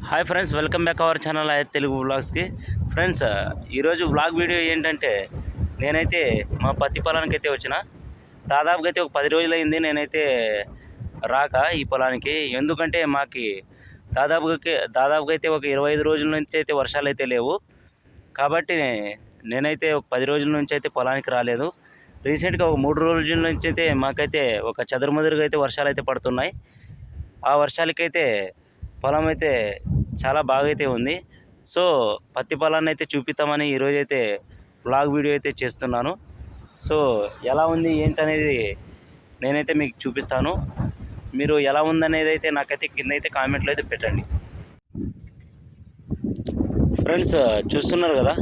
Hi friends, welcome back our channel Telugu వ్లాగ్స్కి. Friends, ఈరోజు vlog video ఏంటంటే నేనైతే మా పత్తి పొలానికి అయితే వచ్చిన. దాదాపుగా అయితే ఒక 10 రోజులైంది నేనైతే రాక ఈ పొలానికి. ఎందుకంటే మాకు దాదాపుగా అయితే ఒక 25 రోజుల నుంచి అయితే వర్షాలు అయితే లేవు. కాబట్టి నేనైతే ఒక 10 రోజుల నుంచి అయితే పొలానికి రాలేదు. రీసెంట్గా ఒక 3 రోజుల నుంచి అయితే మాకైతే ఒక చెదురుమదురుగా అయితే వర్షాలు అయితే పడుతున్నాయి. ఆ వర్షాలకైతే పొలం అయితే చాలా బాగా అయితే ఉంది. సో పత్తి పొలాన్ని అయితే చూపిద్దామని ఈరోజైతే వ్లాగ్ వీడియో అయితే చేస్తున్నాను. సో ఎలా ఉంది ఏంటనేది నేనైతే మీకు చూపిస్తాను. మీరు ఎలా ఉందనేది అయితే నాకైతే కింద అయితే కామెంట్లో అయితే పెట్టండి. ఫ్రెండ్స్, చూస్తున్నారు కదా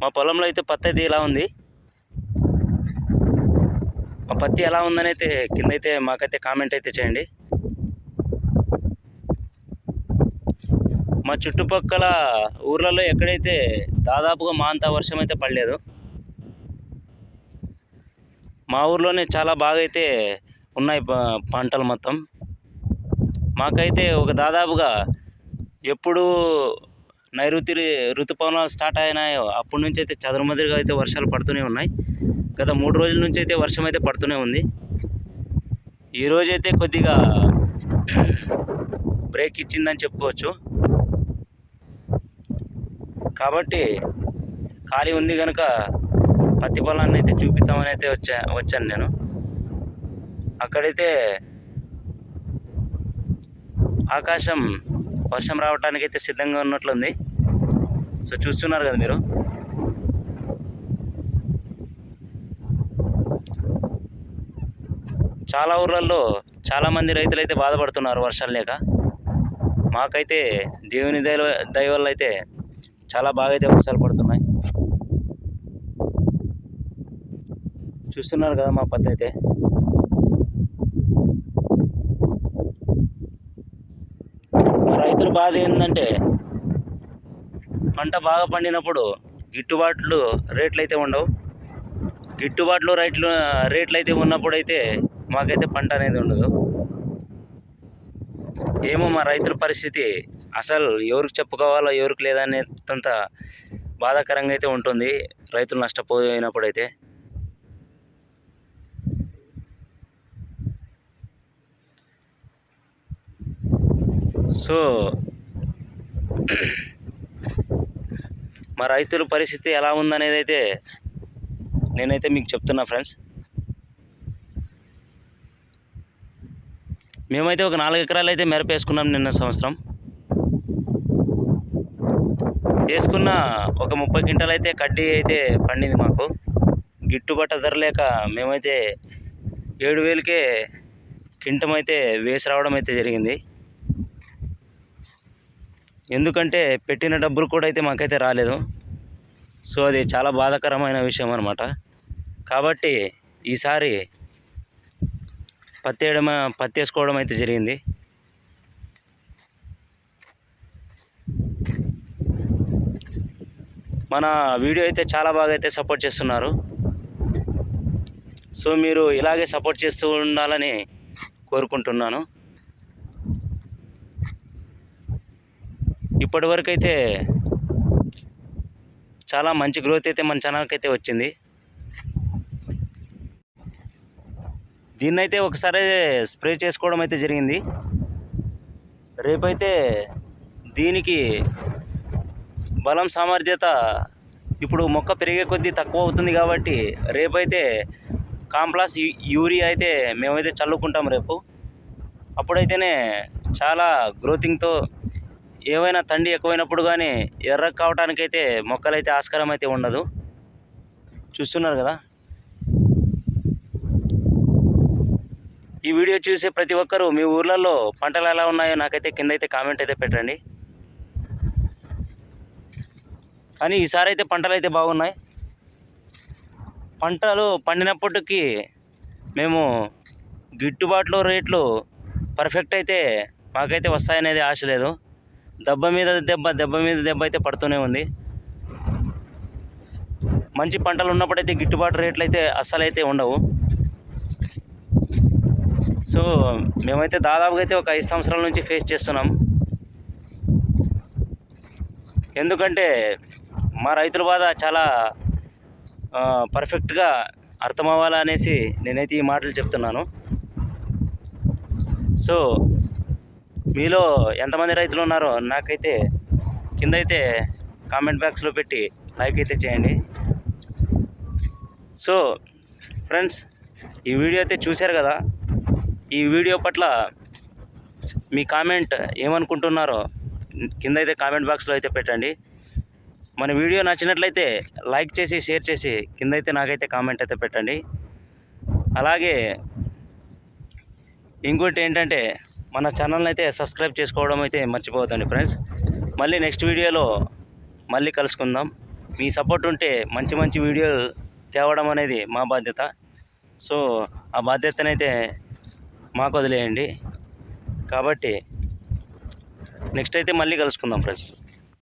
మా పొలంలో అయితే పత్తి అయితే ఇలా ఉంది. మా పత్తి ఎలా ఉందని అయితే కింద అయితే మాకైతే కామెంట్ అయితే చేయండి. మా చుట్టుపక్కల ఊర్లలో ఎక్కడైతే దాదాపుగా మా అంత వర్షం అయితే పడలేదు. మా ఊర్లోనే చాలా బాగా అయితే ఉన్నాయి పంటలు మొత్తం. మాకైతే ఒక దాదాపుగా ఎప్పుడు నైరుతి ఋతుపవనాలు స్టార్ట్ అయినాయో అప్పటి నుంచి అయితే చదురుమదురుగా అయితే వర్షాలు పడుతూనే ఉన్నాయి. గత 3 రోజుల నుంచి అయితే వర్షం అయితే పడుతూనే ఉంది. ఈరోజైతే కొద్దిగా బ్రేక్ ఇచ్చిందని చెప్పుకోవచ్చు. కాబట్టి ఖాళీ ఉంది కనుక పత్తి పొలాన్ని అయితే చూపిద్దామని అయితే వచ్చాను నేను. అక్కడైతే ఆకాశం వర్షం రావడానికి అయితే సిద్ధంగా ఉన్నట్లుంది. సో చూస్తున్నారు కదా మీరు. చాలా ఊర్లలో చాలామంది రైతులు అయితే బాధపడుతున్నారు వర్షాలు లేక. మాకైతే దేవుని దయ వల్ల అయితే చాలా బాగా అయితే వర్షాలు పడుతున్నాయి. చూస్తున్నారు కదా మా పత్తి అయితే. రైతుల బాధ ఏంటంటే పంట బాగా పండినప్పుడు గిట్టుబాట్లు రేట్లు అయితే ఉండవు. గిట్టుబాట్లు రేట్లు అయితే ఉన్నప్పుడు అయితే మాకైతే పంట అనేది ఉండదు. ఏమో మా రైతుల పరిస్థితి అసలు ఎవరికి చెప్పుకోవాలో ఎవరికి లేదనేంత బాధాకరంగా అయితే ఉంటుంది రైతులు నష్టపోయినప్పుడైతే. సో మా రైతుల పరిస్థితి ఎలా ఉందనేది అయితే నేనైతే మీకు చెప్తున్నా ఫ్రెండ్స్. మేమైతే ఒక 4 ఎకరాలు అయితే మిరప వేసుకున్నాం నిన్న సంవత్సరం. వేసుకున్న ఒక 30 క్వింటాలు అయితే కడ్డీ అయితే పండింది మాకు. గిట్టుబాటు ధర లేక మేమైతే 7,000కే క్వింటం అయితే వేసి రావడం అయితే జరిగింది. ఎందుకంటే పెట్టిన డబ్బులు కూడా అయితే మాకైతే రాలేదు. సో అది చాలా బాధాకరమైన విషయం అన్నమాట. కాబట్టి ఈసారి పత్తి వేసుకోవడం అయితే జరిగింది. మన వీడియో అయితే చాలా బాగా అయితే సపోర్ట్ చేస్తున్నారు. సో మీరు ఇలాగే సపోర్ట్ చేస్తూ ఉండాలని కోరుకుంటున్నాను. ఇప్పటివరకు అయితే చాలా మంచి గ్రోత్ అయితే మన ఛానల్కి అయితే వచ్చింది. దీన్నైతే ఒకసారి స్ప్రే చేసుకోవడం అయితే జరిగింది. రేపైతే దీనికి బలం సామర్థ్యత ఇప్పుడు మొక్క పెరిగే కొద్దీ తక్కువ అవుతుంది. కాబట్టి రేపైతే కాంప్లాస్ యూరియా అయితే మేమైతే చల్లుకుంటాం రేపు. అప్పుడైతేనే చాలా గ్రోతింగ్తో ఏవైనా తండి ఎక్కువైనప్పుడు కానీ ఎర్ర కావడానికైతే మొక్కలైతే ఆస్కారం అయితే ఉండదు. చూస్తున్నారు కదా. ఈ వీడియో చూసే ప్రతి ఒక్కరూ మీ ఊర్లలో పంటలు ఎలా ఉన్నాయో నాకైతే కింద అయితే కామెంట్ అయితే పెట్టండి. కానీ ఈసారి అయితే పంటలు అయితే బాగున్నాయి. పంటలు పండినప్పటికీ మేము గిట్టుబాట్లు రేట్లు పర్ఫెక్ట్ అయితే మాకైతే వస్తాయనేది ఆశ లేదు. దెబ్బ మీద దెబ్బ అయితే పడుతూనే ఉంది. మంచి పంటలు ఉన్నప్పుడైతే గిట్టుబాటు రేట్లు అయితే అస్సలైతే ఉండవు. సో మేమైతే దాదాపుగా అయితే ఒక 5 సంవత్సరాల నుంచి ఫేస్ చేస్తున్నాం. ఎందుకంటే మా రైతుల బాధ చాలా పర్ఫెక్ట్గా అర్థమవ్వాలా అనేసి నేనైతే ఈ మాటలు చెప్తున్నాను. సో మీలో ఎంతమంది రైతులు ఉన్నారో నాకైతే కింద అయితే కామెంట్ బాక్స్లో పెట్టి లైక్ అయితే చేయండి. సో ఫ్రెండ్స్, ఈ వీడియో అయితే చూశారు కదా. ఈ వీడియో పట్ల మీ కామెంట్ ఏమనుకుంటున్నారో కింద అయితే కామెంట్ బాక్స్లో అయితే పెట్టండి. మన వీడియో నచ్చినట్లయితే లైక్ చేసి షేర్ చేసి కింద అయితే నాకైతే కామెంట్ అయితే పెట్టండి. అలాగే ఇంకోటి ఏంటంటే మన ఛానల్ని అయితే సబ్స్క్రైబ్ చేసుకోవడం అయితే మర్చిపోవద్దండి ఫ్రెండ్స్. మళ్ళీ నెక్స్ట్ వీడియోలో మళ్ళీ కలుసుకుందాం. మీ సపోర్ట్ ఉంటే మంచి మంచి వీడియోలు తేవడం అనేది మా బాధ్యత. సో ఆ బాధ్యతనైతే మాకు వదిలేయండి. కాబట్టి నెక్స్ట్ అయితే మళ్ళీ కలుసుకుందాం ఫ్రెండ్స్.